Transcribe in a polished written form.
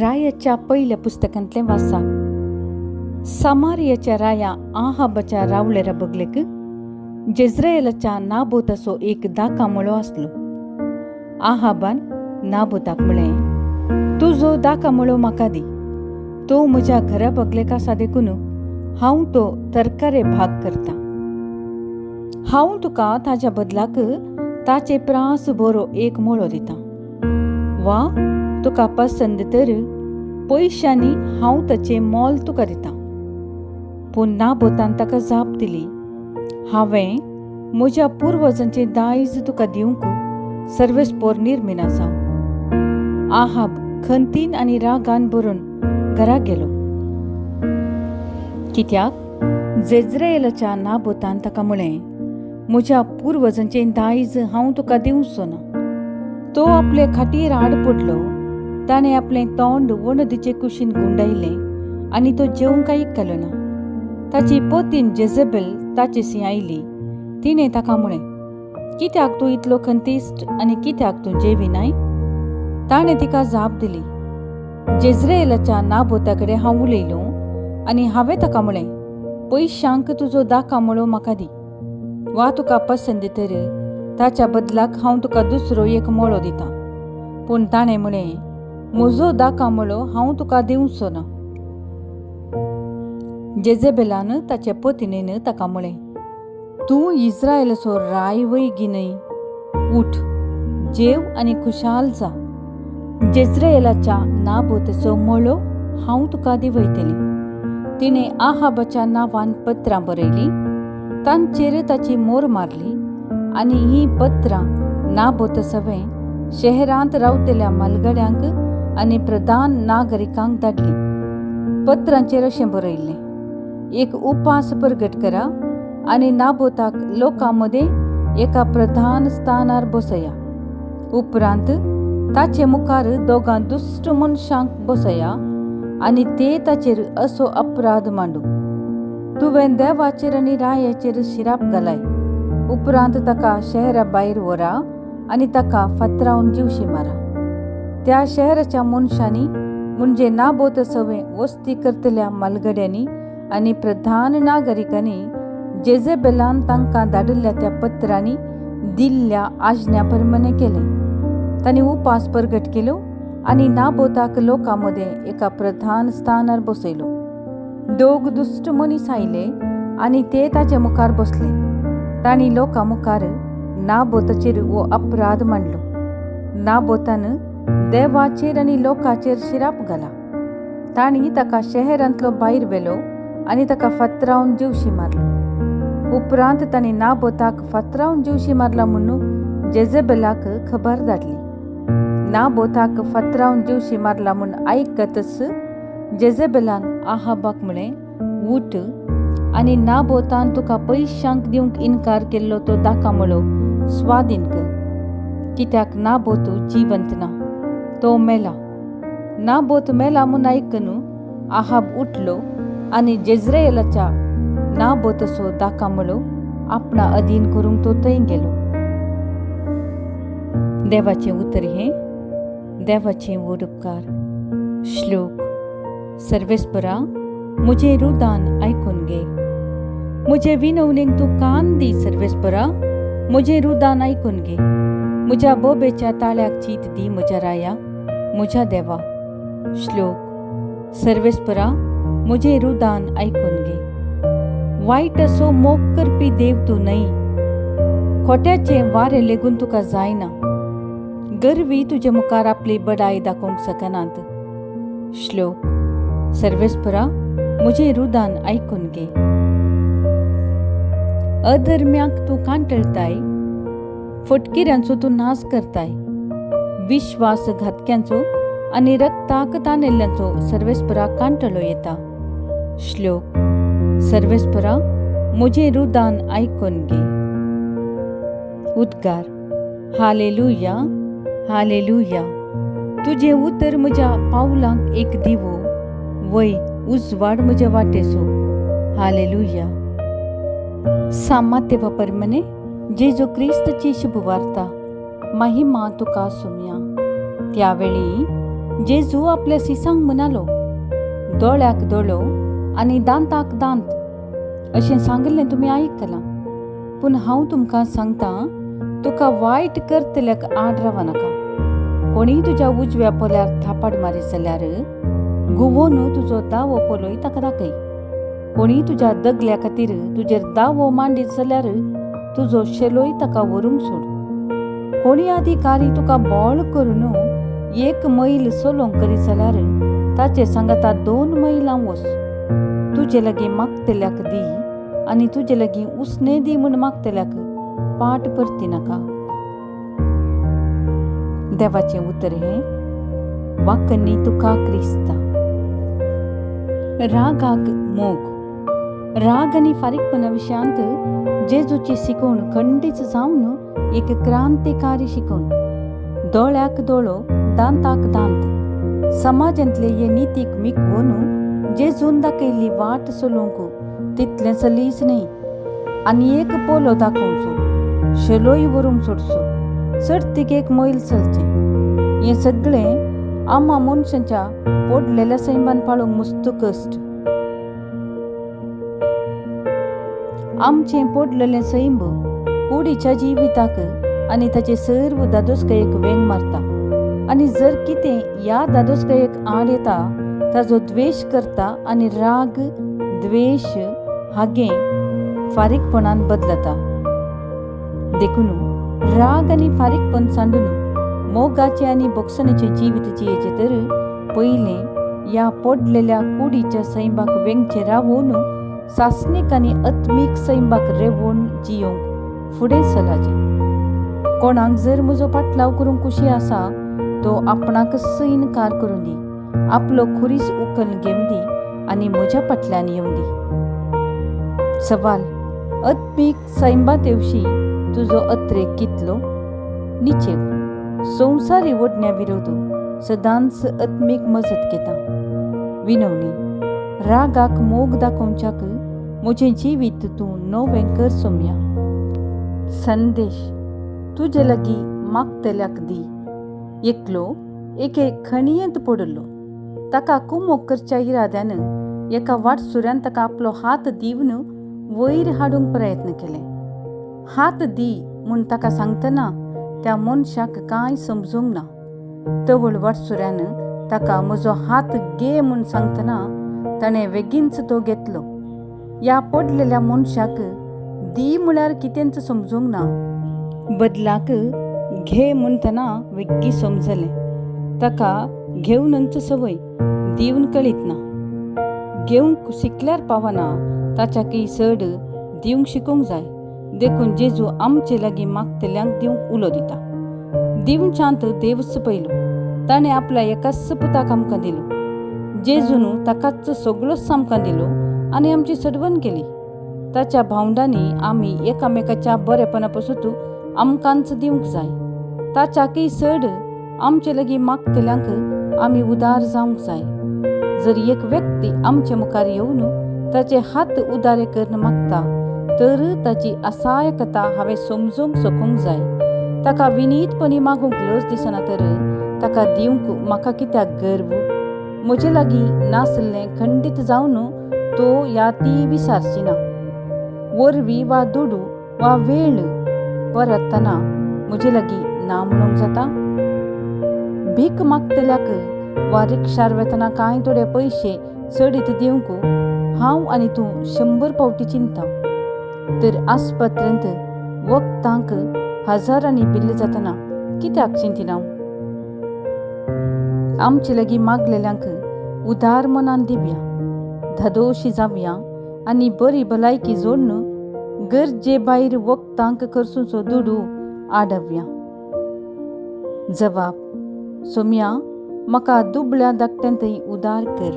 रायाच्या पहिल्या पुस्तकांतले वाचा. समारियाच्या राया आहाबाच्या रावळेरा बगलेक जेज्रेयलाच्या नाबोताचो एक दाका मळो आसलो. आहाबान नाबोताक म्हळें, तुजो दाका मळो म्हाका दी. तो म्हज्या घरा बगलेक आसा देखून हांव तो तरकारे भाग करता. हांव तुका ताच्या बदलाक ताचे प्रास बरो एक मळो दिता. वा तुका पसंद तर पयशांनी हांव ताचें मोल तुका दिता. पूण नाबोतान ताका जाप दिली, हांवें म्हज्या पुर्वजांचें दायज तुका दिवंक सर्वेस्पोर निर्मीन आसा. आहाब खंतीन आनी रागान भरून घरा गेलो, कित्याक जेज्रेयलाच्या नाबोतान ताका म्हळें, म्हज्या पुर्वजांचें दायज हांव तुका दिवचो ना. तो आपले खाटीर आड पडलो. ताणें आपलें तोंड वणदीचे कुशीन गुंडायलें आनी तो जेवंक आयकलो ना. ताची पतीन जेजेबेल ताचेसी आयली. तिणें ताका म्हळें, कित्याक तूं इतलो खंतिश्ट आनी कित्याक तूं जेविनाय? ताणें तिका जाप दिली, जेज्रेयलाच्या नाबोताकडेन हांव उलयलो आनी हांवें ताका म्हळें, पयशांक तुजो दाका मळो म्हाका दी. वा तुका पसंद तर ताच्या बदलाक हांव तुका दुसरो एक मळो दिता. पूण ताणें म्हळें, म्हजो दाका मळो हांव तुका दिवचो ना. जेजेबेलान ताच्या पत्नीन ताका म्हळें, तूं इस्रायलाचो राय वैगी न्हय. उठ, जेव आनी खुशाल जा. जेज्रेयलाच्या नाबोताचो मळो हांव तुका दिवयतलें. तिणें आहाबाच्या नांवान पत्रां बरयलीं. तांचेर ताची मोर मारली आनी हीं पत्रां नाबोत सवें शहरांत रावतल्या मालगड्यांक आनी प्रधान नागरिकांक धाडली. पत्रांचेर अशें बरयल्लें, एक उपास परगट करा आनी नाबोताक लोकां मदें एका प्रधान स्थानार बसया. उपरांत ताचे मुखार दोगां दुश्ट मनशांक बसया आनी ते ताचेर असो अपराध मांडू. तुवें देवाचेर आनी रायाचेर शिराप घालाय. उपरांत ताका शहरा भायर व्हरा आनी ताका फातरावन जीवशी मारा. त्या शहराच्या मनशांनी म्हणजे नाबोत सवें वस्ती करतल्या मालगड्यांनी आनी प्रधान नागरिकांनी जेजेबेलान तांकां धाडिल्ल्या त्या पत्रांनी दिल्ल्या आज्ञा प्रमाणे केलें. तांणी उपास परगट केलो आनी नाबोताक लोकां मदें एका प्रधान स्थानार बसयलो. दोग दुश्ट मनीस आयले आनी ते ताचे मुखार बसले. तांणी लोकां मुखार नाबोताचेर वो अपराध मांडलो. नाबोतान देवाचेर आनी लोकांचेर शिराप घाला. तांणी ताका शहरांतलो भायर व्हेलो आनी ताका फातरावन जीवशी मारलो. उपरांत तांणी नाबोताक फातरावन जीवशी मारला म्हूण जेजेबेलाक खबर धाडली. नाबोताक फातरावन जीवशी मारला म्हूण आयकतच जेजेबेलान आहाबाक म्हळें, उठ आनी नाबोतान तुका पयशांक दिवंक इन्कार केल्लो तो दाका मळो स्वाधीन कर. कित्याक नाबोत जिवंत ना, तो मेला. नाबोत मेला म्हूण आयकून आहाब उठलो आनी जेज्रेयलाच्या नाबोताचो दाका मळो आपणा अधीन करूंक तो थंय गेलो. देवाचें उतर हें, देवाचें व्हड उपकार. श्लोक. सर्वेस्परा, म्हजें रुदान आयकून घे. म्हजे विनवणेक तूं कान दी. सर्वेस्परा, म्हजें रुदान आयकून घे. म्हज्या बोबेच्या ताळ्याक चीत दी. म्हज्या राया, म्हज्या देवा. श्लोक. सर्वेस्परा, म्हजें रुदान आयकून घे. वायट असो मोग करपी देव तूं न्हय. खोट्याचें वारें लेगून तुका जायना. गर्वी तुजे मुखार आपली बडाय दाखोवंक शकनात. श्लोक. सर्वेस्परा, म्हजें रुदान आयकून घे. अधर्म्यांक तूं कांटळताय. फटकिऱ्यांचो तूं नाश करताय. विश्वासघातक्यांचो आनी रक्ताक ताणेल्ल्यांचो सर्वेस्परा कांटलो येता. श्लोक. सर्वेस्परा, म्हजें रुदान आयकून घे. उद्गार. Hallelujah, hallelujah. तुजें उतर म्हज्या पावलांक एक दिवो, वय उजवाड म्हज्या वाटेचो. हालेलुया. सामात्य वापरमने जेजू क्रिस्तची शुभवार्ता. महिमा तुका सुम्या. त्यावेळी जेजू आपल्या सिसांक म्हणालो, दोळ्याक दोळो आनी दांताक दांत अशें सांगिल्लें तुमी आयकलां. पूण हांव तुमकां सांगतां, तुका वायट करतल्याक आड रावा नाका. कोणीय तुज्या उजव्या पोल्यार थापड मारीत जाल्यार घुंवोन तुजो दावो पोलोय ताका दाखय. कोणीय तुज्या दगल्या खातीर तुजेर दावो मांडीत जाल्यार तुजो शेलोय ताका व्हरूंक सोड. कोणी अधिकारी तुका बोळ करून 1 मैल चलोवंक करीत जाल्यार ताचे सांगाता 2 मैलां वच. तुजे लागीं मागतल्याक दी आनी तुजे लागीं उसणें दी म्हूण मागतल्याक पाट परती नाका. देवाचें उतर हें, वाकणी तुका क्रिस्ता. रागाक मोग. राग आनी फारीकपणा विशयांत जेजूची शिकवण खंडीत जावन एक क्रांतिकारी शिकवण. दोळ्याक दोळो दांताक दांत समाजांतले हे नितीक मिकवून जेजून दाखयल्ली वाट चलोवंक तितलें सलीस न्ही. आनी एक पोलो दाखोवचो, शेलोय व्हरूंक सोडचो, सर्तीक 1 मैल चलचें. हें सगळें आम्हा मनशांच्या पोडलेल्या सैमांत पाळूंक मस्त कश्ट. आमचें पोडलेलें सैम कुडीच्या जिविताक आनी ताचे सर्व दादोसकायेक वेंग मारता. आनी जर कितें ह्या दादोसकायेक आड येता ताजो द्वेश करता आनी राग, द्वेश हागें फारीकपणान बदलता. देखून राग आनी फारीकपण सांडून मोगाचें आनी बोगसणेचें जिवीत जियेचें तर पयलें ह्या पडलेल्या कुडीच्या सैमाक वेंगचें रावून सासणीक आनी आत्मीक सैमाक रेवून जियोंक फुडें चलाचें. कोणाक जर म्हजो पाटलाव करूंक कुशी आसा तो आपणाक सैनकार करूं दी, आपलो खुरीस उखल घेवन दी आनी म्हज्या फाटल्यान येवं दी. सवाल: आत्मीक सैमात येवशी तुजो अत्रेक कितलो? निचेव: संवसारी ओडण्या विरोध सदांच आत्मीक मजत घेता. विनवणी: रागाक मोग दाखोवच्याक म्हजें जिवीत तूं नवें कर सोम्या. संदेश: तुजे लागीं मागतल्याक दी. एकलो एके खणयेंत पडलो. ताका कुमोग करच्या इराद्यान एका वाटसुऱ्यान ताका आपलो हात दिवन वयर हाडूंक प्रयत्न केले. हात दी म्हूण ताका सांगतना त्या मनशाक कांय समजूंक ना. तवळ वाटसुऱ्यान ताका म्हजो हात घे म्हूण सांगतना ताणें बेगीनच तो घेतलो. ह्या पडलेल्या मनशाक दी म्हळ्यार कितेंच समजूंक ना. बदलाक घे म्हणटना वेग्गी समजलें. ताका घेवनच संवय, दिवन कळीत ना. घेवंक शिकल्यार पावना, ताच्याकय चड दिवंक शिकूंक जाय. देखून जेजू आमचे लागीं मागतल्यांक दिवंक उलो दिता. दिवच्यात देवच पयलो. ताणें आपल्या एकाच पुताक आमकां दिलो. जेजून ताकाच सगळोच आमकां दिलो आनी आमची सडवण केली. ताच्या भावंडांनी आमी एकामेकाच्या बरेपणा पासून आमकांच दिवंक जाय. ताच्याकय चड आमचे लागीं मागतल्यांक आमी उदार जावंक जाय. जर एक व्यक्ती आमचे मुखार येवन ताचे हात उदारे करून मागता तर ताची असायकता हांवें समजूंक सोखूंक जाय. ताका विनीतपणी मागूंक लज दिसना तर ताका दिवंक म्हाका कित्याक गर्व? म्हजे लागीं नासलें खंडीत जावन तो याती विसारची ना. वरवीं वा दुडू वा वेळ परतना म्हजे लागीं ना म्हणूंक जाता. भीक मागतल्याक वा रिक्षार वेतना कांय थोडे पयशे चडीत दिवंक हांव आनी तूं 100 फावटी चिंता. तर आसपत्रेंत वखदांक हजारांनी बिल्ल जातना कित्याक चिंतिना? आमचे लागीं मागलेल्यांक उदार मनान दिवया, धादोशी जावया आनी बरी भलायकी जोडून गरजे भायर वखदांक करसूचो दुडू आडवया. जवाब: सोम्या, म्हाका दुबळ्या धाकट्यांतय उदार कर.